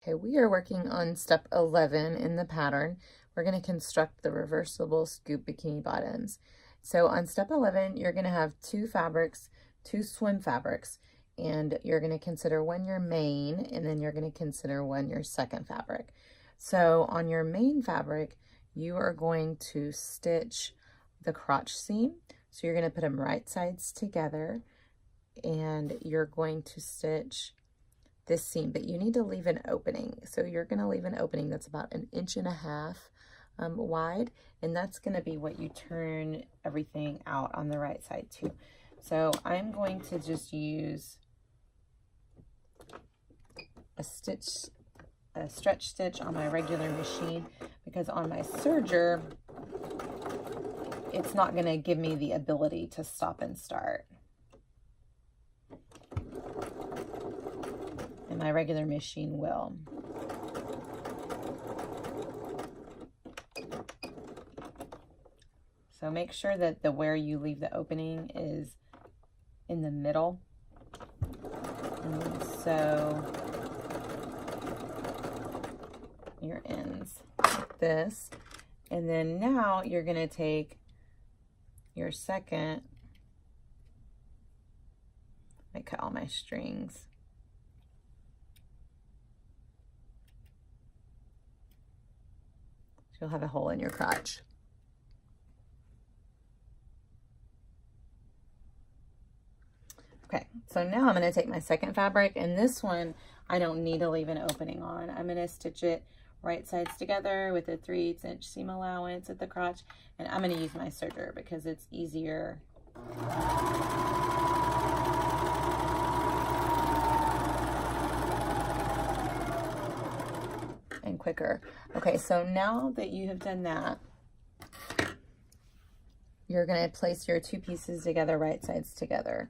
Okay, we are working on step 11 in the pattern. We're going to construct the reversible scoop bikini bottoms. So on step 11, you're going to have two fabrics, two swim fabrics, and you're going to consider one your main, and then you're going to consider one your second fabric. So on your main fabric, you are going to stitch the crotch seam. So you're going to put them right sides together, and you're going to stitch this seam, but you need to leave an opening. So you're going to leave an opening that's about 1.5 inches wide, and that's going to be what you turn everything out on the right side too. So I'm going to just use a stretch stitch on my regular machine, because on my serger it's not going to give me the ability to stop and start. And my regular machine will. So make sure that where you leave the opening is in the middle. And then sew your ends like this. And then now you're going to take your second, I cut all my strings. You'll have a hole in your crotch. Okay, so now I'm going to take my second fabric, and this one I don't need to leave an opening on. I'm going to stitch it right sides together with a 3/8 inch seam allowance at the crotch, and I'm going to use my serger because it's easier. And quicker. Okay, so now that you have done that, you're going to place your two pieces together, right sides together.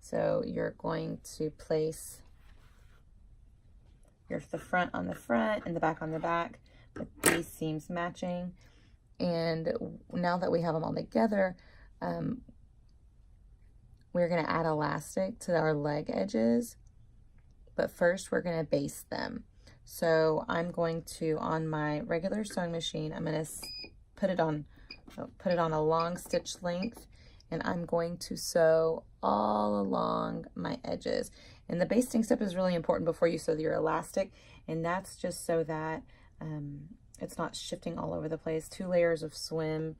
So you're going to place the front on the front and the back on the back with these seams matching. And now that we have them all together, we're going to add elastic to our leg edges, but first we're going to baste them. So I'm going to, on my regular sewing machine, I'm going to put it on a long stitch length, and I'm going to sew all along my edges. And the basting step is really important before you sew your elastic, and that's just so that it's not shifting all over the place. 2 layers of swim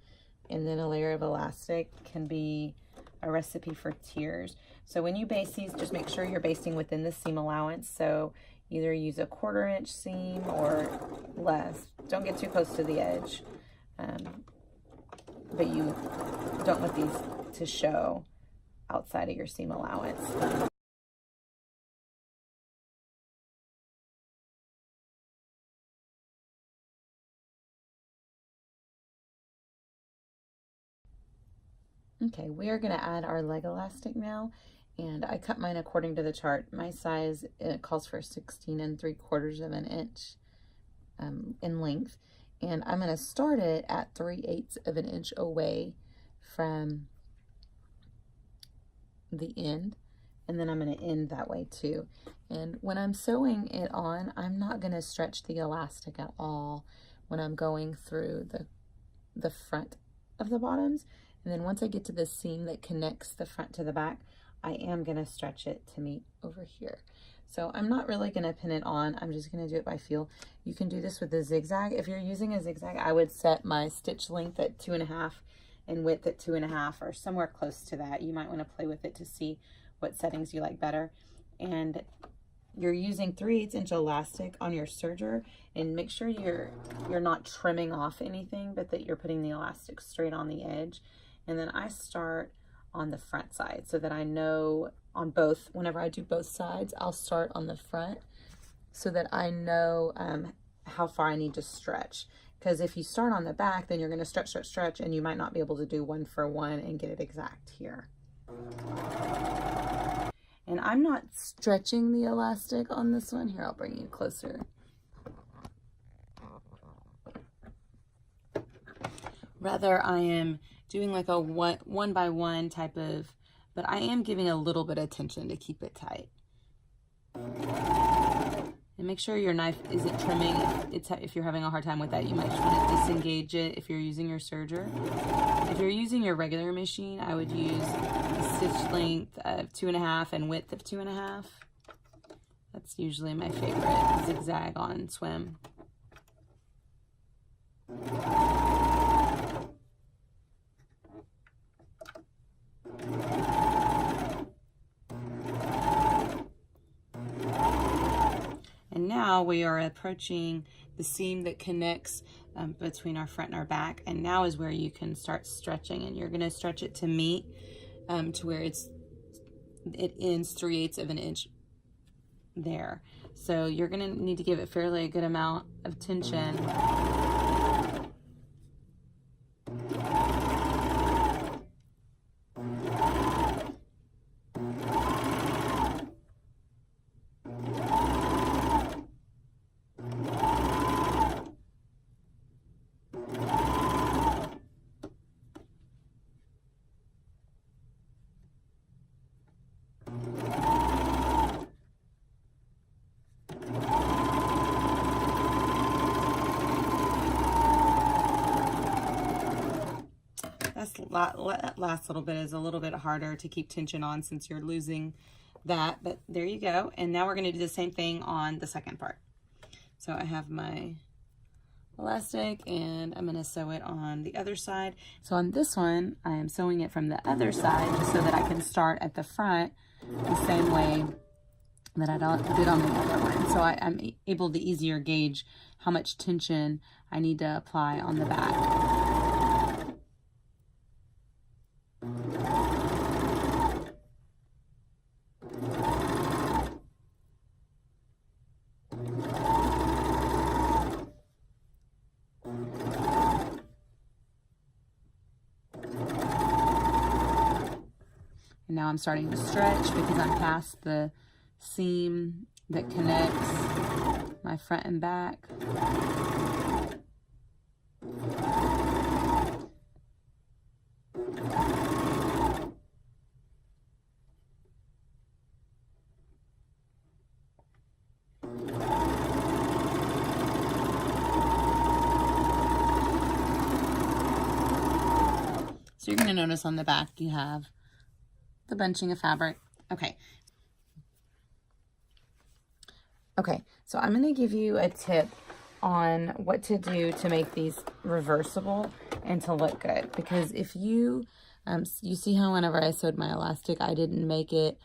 and then a layer of elastic can be a recipe for tears. So when you baste these, just make sure you're basting within the seam allowance. So either use a 1/4 inch seam or less. Don't get too close to the edge, but you don't want these to show outside of your seam allowance. Okay, we are going to add our leg elastic now, and I cut mine according to the chart. My size, it calls for 16 3/4 inch in length, and I'm going to start it at 3/8 inch away from the end, and then I'm going to end that way too. And when I'm sewing it on, I'm not going to stretch the elastic at all when I'm going through the front of the bottoms. And then once I get to the seam that connects the front to the back, I am going to stretch it to meet over here. So I'm not really going to pin it on. I'm just going to do it by feel. You can do this with a zigzag. If you're using a zigzag, I would set my stitch length at 2.5 and width at 2.5 or somewhere close to that. You might want to play with it to see what settings you like better. And you're using 3/8 inch elastic on your serger, and make sure you're not trimming off anything, but that you're putting the elastic straight on the edge. And then I start on the front side so that I know on both, whenever I do both sides, I'll start on the front so that I know how far I need to stretch. Because if you start on the back, then you're going to stretch, stretch, stretch, and you might not be able to do 1 for 1 and get it exact here. And I'm not stretching the elastic on this one. Here, I'll bring you closer. Rather, I am doing like a one by one type of, but I am giving a little bit of tension to keep it tight. And make sure your knife isn't trimming. If you're having a hard time with that, you might just want to disengage it if you're using your serger. If you're using your regular machine, I would use a stitch length of 2.5 and width of 2.5. That's usually my favorite zigzag on swim. And now we are approaching the seam that connects between our front and our back, and now is where you can start stretching, and you're going to stretch it to meet to where it ends 3/8 of an inch there. So you're going to need to give it fairly a good amount of tension. That last little bit is a little bit harder to keep tension on since you're losing that, but there you go. And now we're going to do the same thing on the second part. So I have my elastic and I'm going to sew it on the other side. So on this one, I am sewing it from the other side just so that I can start at the front the same way that I did on the other one. So I'm able to easier gauge how much tension I need to apply on the back. And now I'm starting to stretch because I'm past the seam that connects my front and back. So you're going to notice on the back you have the bunching of fabric. Okay, so I'm going to give you a tip on what to do to make these reversible and to look good. Because if you see how whenever I sewed my elastic, I didn't make it,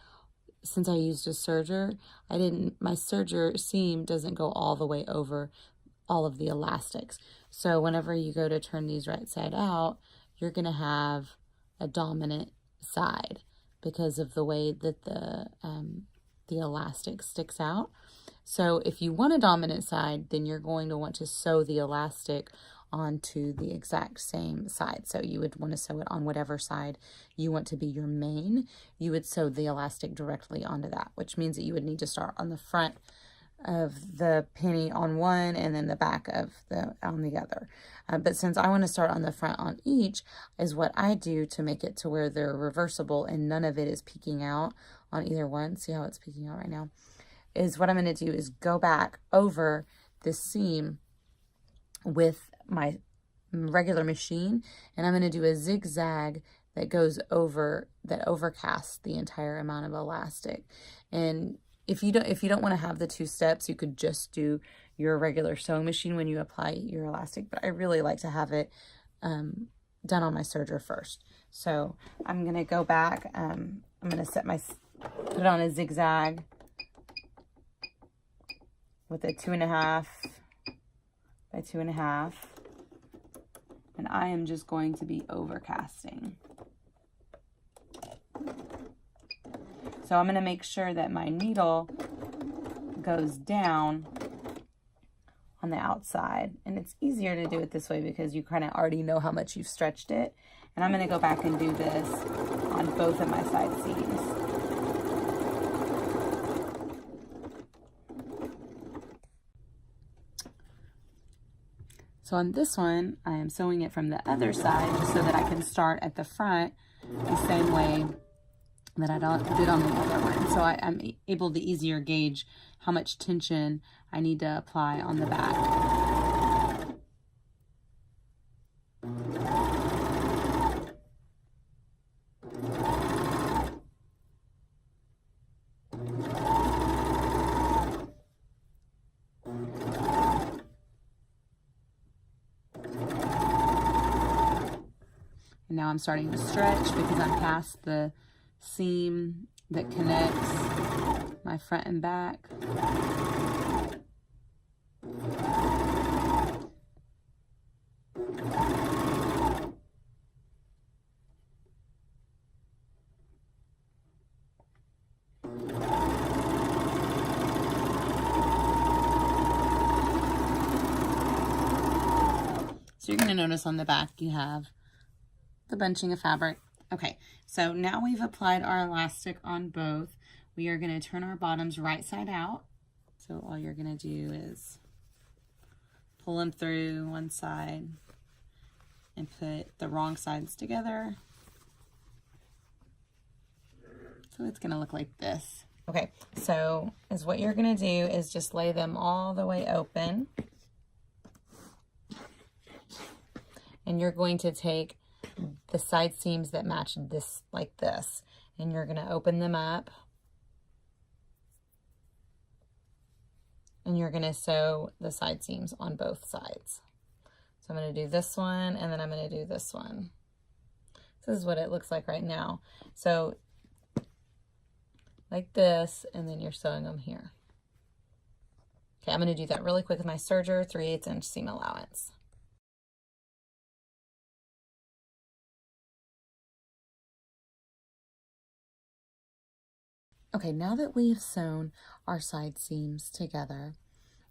since I used a serger, my serger seam doesn't go all the way over all of the elastics. So whenever you go to turn these right side out, you're going to have a dominant side because of the way that the elastic sticks out. So if you want a dominant side, then you're going to want to sew the elastic onto the exact same side. So you would want to sew it on whatever side you want to be your main. You would sew the elastic directly onto that, which means that you would need to start on the front of the penny on one and then the back of on the other. But since I want to start on the front on each, is what I do to make it to where they're reversible and none of it is peeking out on either one. See how it's peeking out right now? Is what I'm going to do is go back over the seam with my regular machine, and I'm going to do a zigzag that goes over, that overcasts the entire amount of elastic. And if you don't want to have the two steps, you could just do your regular sewing machine when you apply your elastic, but I really like to have it done on my serger first. So I'm going to go back, I'm going to put it on a zigzag with a 2.5 by 2.5, and I am just going to be overcasting. So I'm going to make sure that my needle goes down on the outside, and it's easier to do it this way because you kind of already know how much you've stretched it. And I'm going to go back and do this on both of my side seams. So on this one, I am sewing it from the other side just so that I can start at the front the same way that I did on the other one. So I'm able to easier gauge how much tension I need to apply on the back. And now I'm starting to stretch because I'm past the seam that connects my front and back. So you're going to notice on the back you have the bunching of fabric. Okay, so now we've applied our elastic on both. We are going to turn our bottoms right side out. So all you're going to do is pull them through one side and put the wrong sides together. So it's going to look like this. Okay, so what you're going to do is just lay them all the way open. And you're going to take the side seams that match this like this, and you're going to open them up, and you're going to sew the side seams on both sides. So I'm going to do this one, and then I'm going to do this one. This is what it looks like right now. So like this, and then you're sewing them here. Okay, I'm going to do that really quick with my serger 3/8 inch seam allowance. Okay, now that we've sewn our side seams together,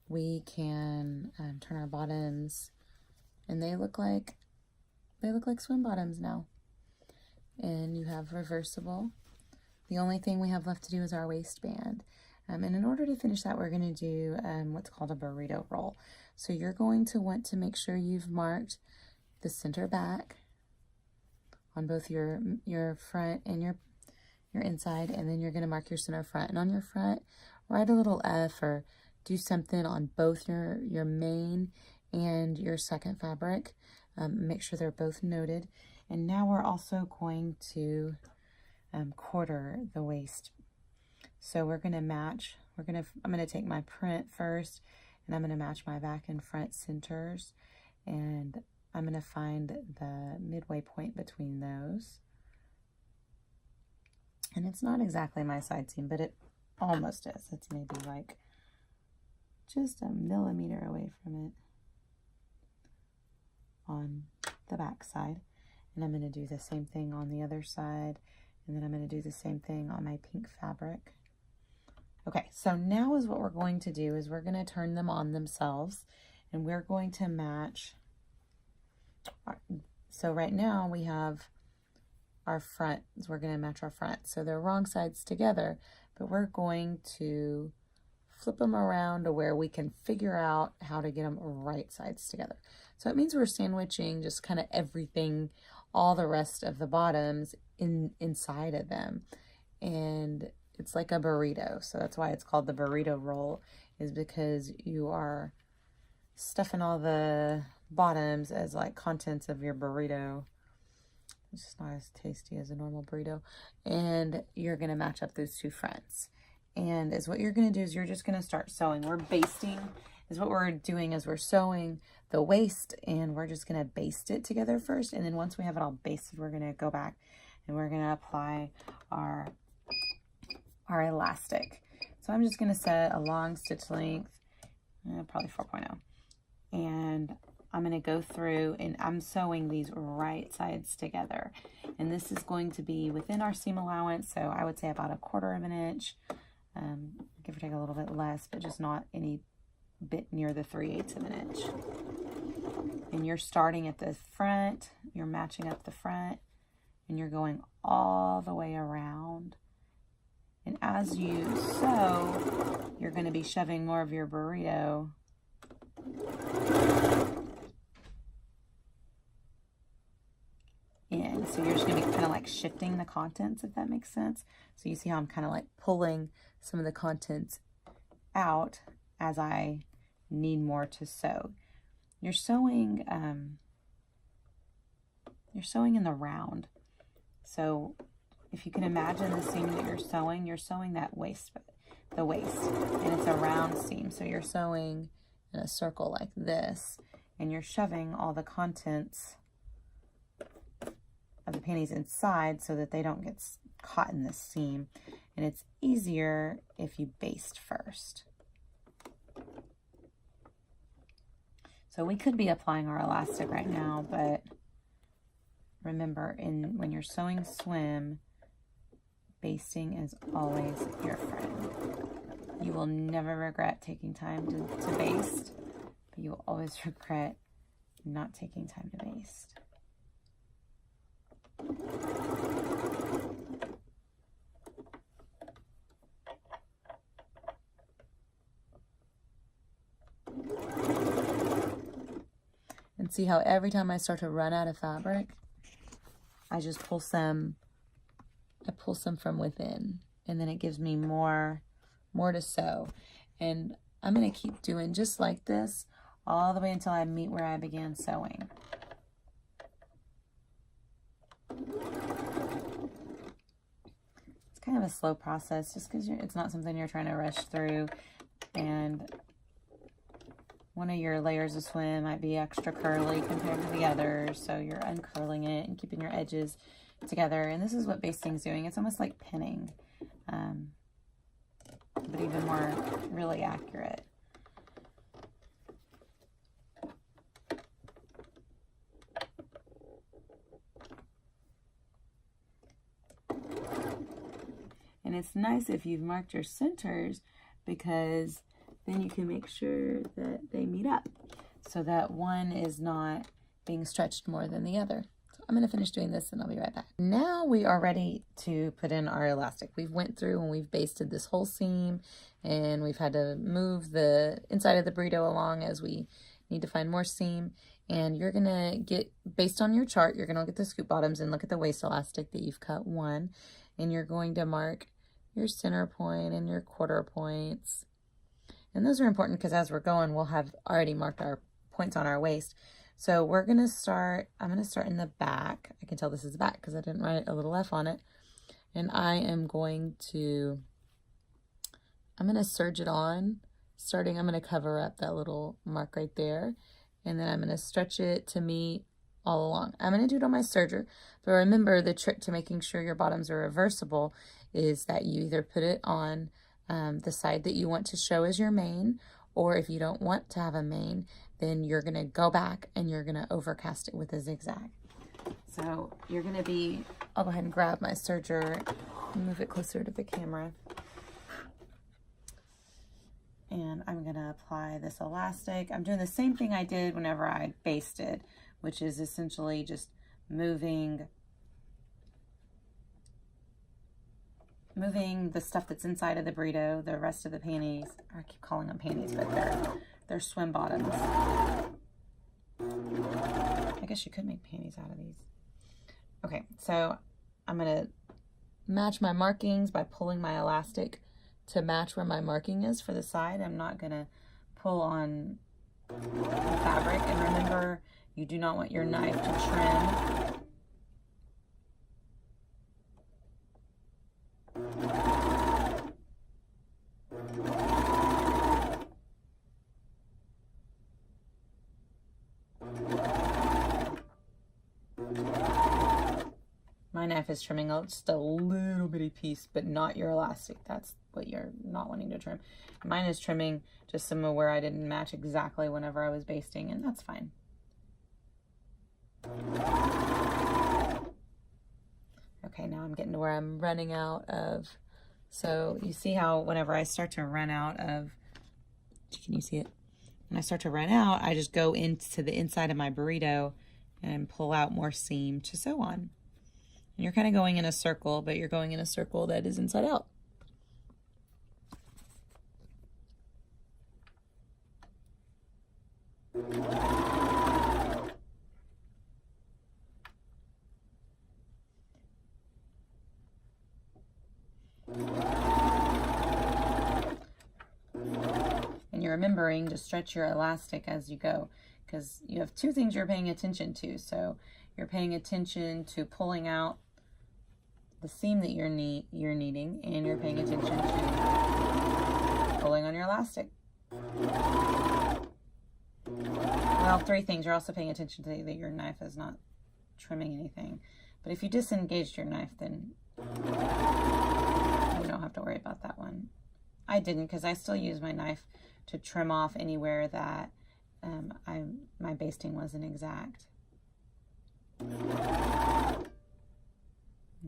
we can turn our bottoms, and they look like swim bottoms now. And you have reversible. The only thing we have left to do is our waistband. And in order to finish that, we're going to do what's called a burrito roll. So you're going to want to make sure you've marked the center back on both your front and your inside, and then you're going to mark your center front. And on your front, write a little F or do something on both your main and your second fabric. Make sure they're both noted. And now we're also going to quarter the waist. So we're going to match. I'm going to take my print first, and I'm going to match my back and front centers, and I'm going to find the midway point between those. And it's not exactly my side seam, but it almost is. It's maybe like just a millimeter away from it on the back side. And I'm going to do the same thing on the other side. And then I'm going to do the same thing on my pink fabric. Okay, so now is what we're going to do is we're going to turn them on themselves, and we're going to match. So right now we have our front, we're going to match our front. So they're wrong sides together, but we're going to flip them around to where we can figure out how to get them right sides together. So it means we're sandwiching just kind of everything, all the rest of the bottoms inside of them. And it's like a burrito. So that's why it's called the burrito roll, is because you are stuffing all the bottoms as like contents of your burrito. It's just not as tasty as a normal burrito. And you're going to match up those two fronts. And what you're going to do is you're just going to start sewing. We're basting, what we're doing is we're sewing the waist, and we're just going to baste it together first. And then once we have it all basted, we're going to go back and we're going to apply our elastic. So I'm just going to set a long stitch length, probably 4.0. And I'm going to go through and I'm sewing these right sides together. And this is going to be within our seam allowance. So I would say about 1/4 inch, give or take a little bit less, but just not any bit near the 3/8 inch. And you're starting at the front, you're matching up the front, and you're going all the way around. And as you sew, you're going to be shoving more of your burrito in. So you're just going to be kind of like shifting the contents, if that makes sense. So you see how I'm kind of like pulling some of the contents out as I need more to sew. You're sewing in the round. So if you can imagine the seam that you're sewing that the waist, and it's a round seam. So you're sewing in a circle like this, and you're shoving all the contents of the panties inside so that they don't get caught in this seam. And it's easier if you baste first. So we could be applying our elastic right now, but remember, when you're sewing swim, basting is always your friend. You will never regret taking time to baste, but you will always regret not taking time to baste. And see how every time I start to run out of fabric, I just pull some from within, and then it gives me more to sew. And I'm going to keep doing just like this all the way until I meet where I began sewing. It's kind of a slow process just because it's not something you're trying to rush through, and one of your layers of swim might be extra curly compared to the others, so you're uncurling it and keeping your edges together. And this is what basting's doing. It's almost like pinning, but even more really accurate. And it's nice if you've marked your centers, because then you can make sure that they meet up so that one is not being stretched more than the other. So I'm going to finish doing this and I'll be right back. Now we are ready to put in our elastic. We've went through and we've basted this whole seam, and we've had to move the inside of the burrito along as we need to find more seam. And you're going to get, based on your chart, you're going to look at the scoop bottoms and look at the waist elastic that you've cut one, and you're going to mark your center point and your quarter points. And those are important because as we're going, we'll have already marked our points on our waist. So we're going to start, I'm going to start in the back. I can tell this is the back because I didn't write a little F on it. And I am going to, I'm going to serge it on. I'm going to cover up that little mark right there. And then I'm going to stretch it to meet all along. I'm going to do it on my serger. But remember, the trick to making sure your bottoms are reversible is that you either put it on the side that you want to show as your main, or if you don't want to have a main, then you're going to go back and you're going to overcast it with a zigzag. So you're going to be, I'll go ahead and grab my serger and move it closer to the camera. And I'm going to apply this elastic. I'm doing the same thing I did whenever I basted, which is essentially just moving the stuff that's inside of the burrito, the rest of the panties. I keep calling them panties, but they're swim bottoms. I guess you could make panties out of these. Okay, so I'm going to match my markings by pulling my elastic to match where my marking is for the side. I'm not going to pull on the fabric. And remember, you do not want your knife to trim. My knife is trimming out just a little bitty piece, but not your elastic. That's what you're not wanting to trim. Mine is trimming just some of where I didn't match exactly whenever I was basting, and that's fine. Okay, now I'm getting to where I'm running out of. So you see how whenever I start to run out of, can you see it? When I start to run out, I just go into the inside of my burrito and pull out more seam to sew on. And you're kind of going in a circle, but you're going in a circle that is inside out. you're remembering to stretch your elastic as you go, because you have two things you're paying attention to. So you're paying attention to pulling out the seam that you're needing, and you're paying attention to pulling on your elastic. Well, three things. You're also paying attention to that your knife is not trimming anything. But if you disengaged your knife, then you don't have to worry about that one. I didn't, because I still use my knife to trim off anywhere that my basting wasn't exact.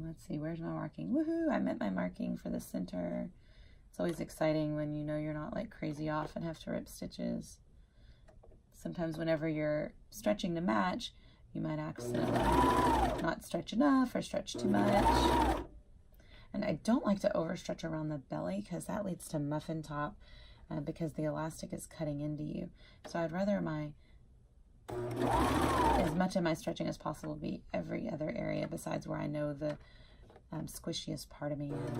Let's see, where's my marking? Woohoo! I met my marking for the center. It's always exciting when you know you're not like crazy off and have to rip stitches. Sometimes whenever you're stretching to match, you might accidentally not stretch enough or stretch too much. And I don't like to overstretch around the belly, because that leads to muffin top, because the elastic is cutting into you. So I'd rather as much of my stretching as possible be every other area besides where I know the squishiest part of me is.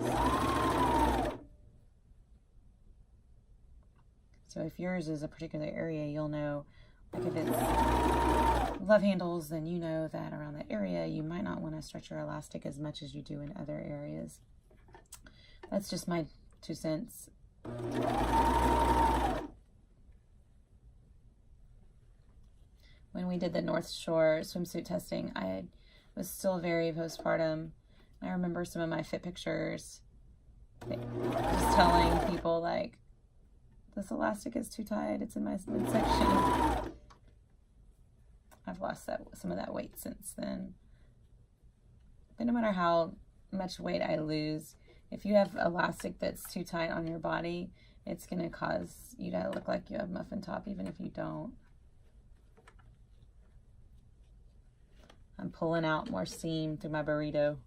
So if yours is a particular area, you'll know, like if it's love handles, then you know that around that area you might not want to stretch your elastic as much as you do in other areas. That's just my 2 cents. When we did the North Shore swimsuit testing, I was still very postpartum. I remember some of my fit pictures, just telling people like, this elastic is too tight, it's in my midsection. I've lost some of that weight since then. But no matter how much weight I lose, if you have elastic that's too tight on your body, it's going to cause you to look like you have muffin top, even if you don't. I'm pulling out more seam through my burrito.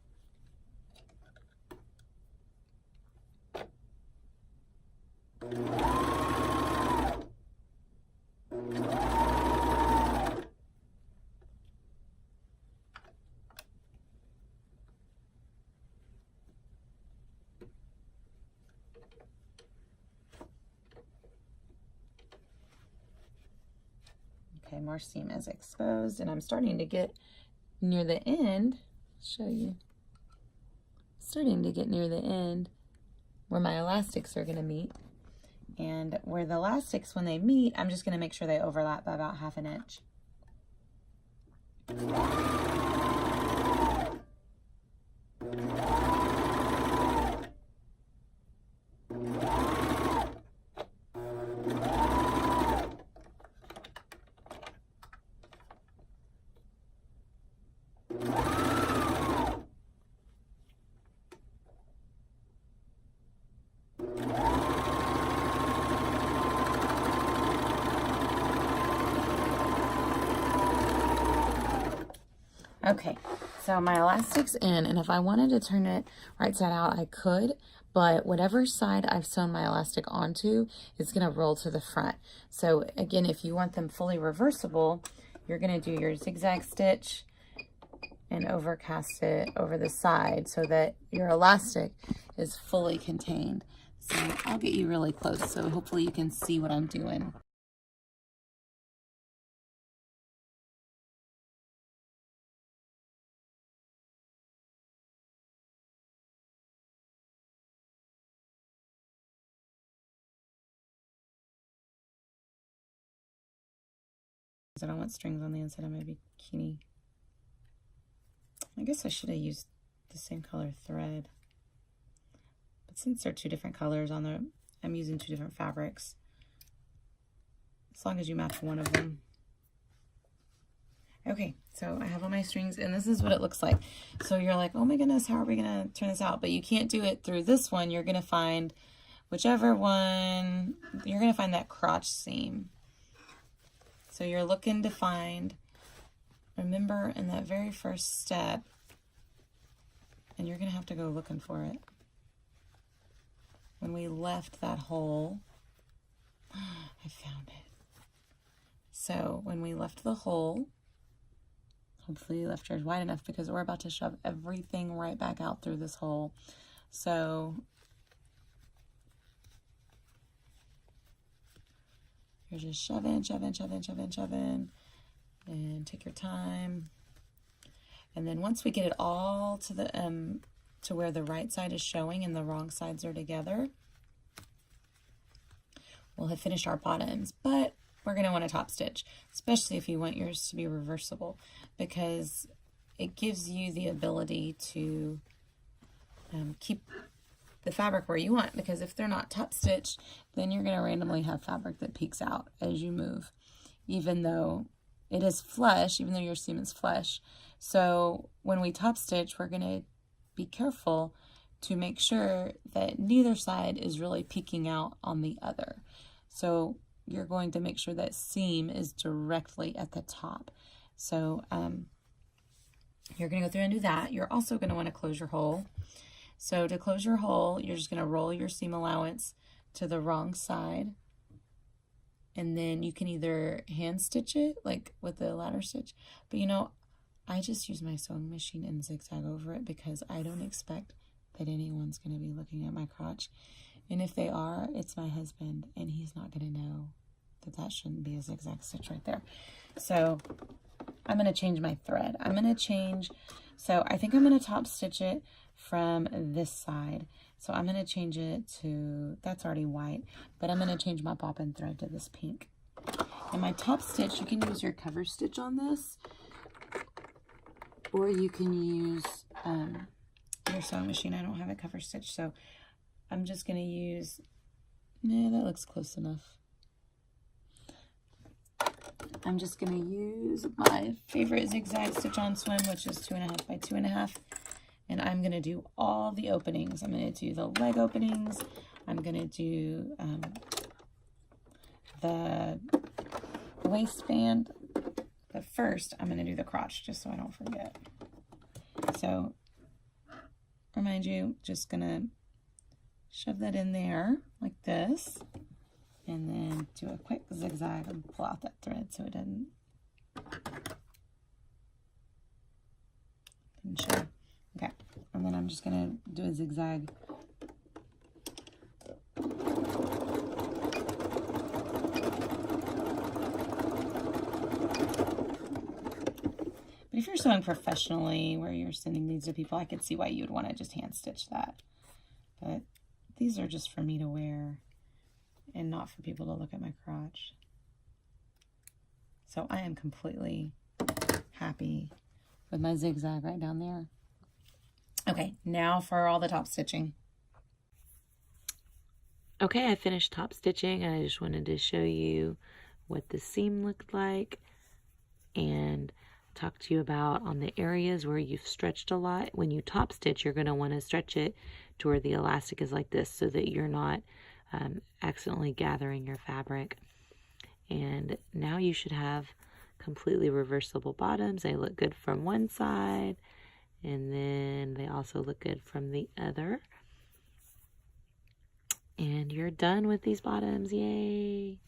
Okay, more seam is exposed, and I'm starting to get near the end. I'll show you. Starting to get near the end where my elastics are going to meet. And where the elastics, when they meet, I'm just going to make sure they overlap by about 1/2 inch. Okay, so my elastic's in, and if I wanted to turn it right side out, I could, but whatever side I've sewn my elastic onto is going to roll to the front. So again, if you want them fully reversible, you're going to do your zigzag stitch and overcast it over the side so that your elastic is fully contained. So I'll get you really close, so hopefully you can see what I'm doing. I don't want strings on the inside of my bikini. I guess I should have used the same color thread. But since they're 2 different colors on the, I'm using 2 different fabrics. As long as you match one of them. Okay, so I have all my strings, and this is what it looks like. So you're like, oh my goodness, how are we gonna turn this out? But you can't do it through this one. You're gonna find whichever one, you're gonna find that crotch seam. So you're looking to find, remember in that very first step, and you're going to have to go looking for it. When we left that hole, I found it. So when we left the hole, hopefully you left yours wide enough because we're about to shove everything right back out through this hole. So You're just shove in, shove in, shove in, shove in, shove in, and take your time. And then once we get it all to the to where the right side is showing and the wrong sides are together, we'll have finished our bottoms. But we're going to want to top stitch, especially if you want yours to be reversible, because it gives you the ability to keep the fabric where you want, because if they're not top stitched, then you're going to randomly have fabric that peeks out as you move, even though it is flush, even though your seam is flush. So when we top stitch, we're going to be careful to make sure that neither side is really peeking out on the other. So you're going to make sure that seam is directly at the top. So you're going to go through and do that. You're also going to want to close your hole. So to close your hole, you're just going to roll your seam allowance to the wrong side. And then you can either hand stitch it, like with the ladder stitch. But you know, I just use my sewing machine and zigzag over it because I don't expect that anyone's going to be looking at my crotch. And if they are, it's my husband, and he's not going to know that that shouldn't be a zigzag stitch right there. So I'm going to change my thread. I'm going to change, so I think I'm going to top stitch it from this side. So I'm going to change it to, that's already white, but I'm going to change my bobbin thread to this pink. And my top stitch, you can use your cover stitch on this, or you can use your sewing machine. I don't have a cover stitch, so I'm just going to use, no, that looks close enough. I'm just going to use my favorite zigzag stitch on swim, which is 2.5 by 2.5. And I'm going to do all the openings. I'm going to do the leg openings. I'm going to do the waistband. But first, I'm going to do the crotch, just so I don't forget. So, remind you, just going to shove that in there like this. And then do a quick zigzag and pull out that thread so it doesn't show. Okay, and then I'm just going to do a zigzag. But if you're sewing professionally, where you're sending these to people, I could see why you'd want to just hand stitch that. But these are just for me to wear and not for people to look at my crotch. So I am completely happy with my zigzag right down there. Okay, now for all the top stitching. Okay, I finished top stitching. I just wanted to show you what the seam looked like and talk to you about on the areas where you've stretched a lot. When you top stitch, you're going to want to stretch it to where the elastic is like this so that you're not accidentally gathering your fabric. And now you should have completely reversible bottoms. They look good from one side, and then they also look good from the other. And you're done with these bottoms. Yay!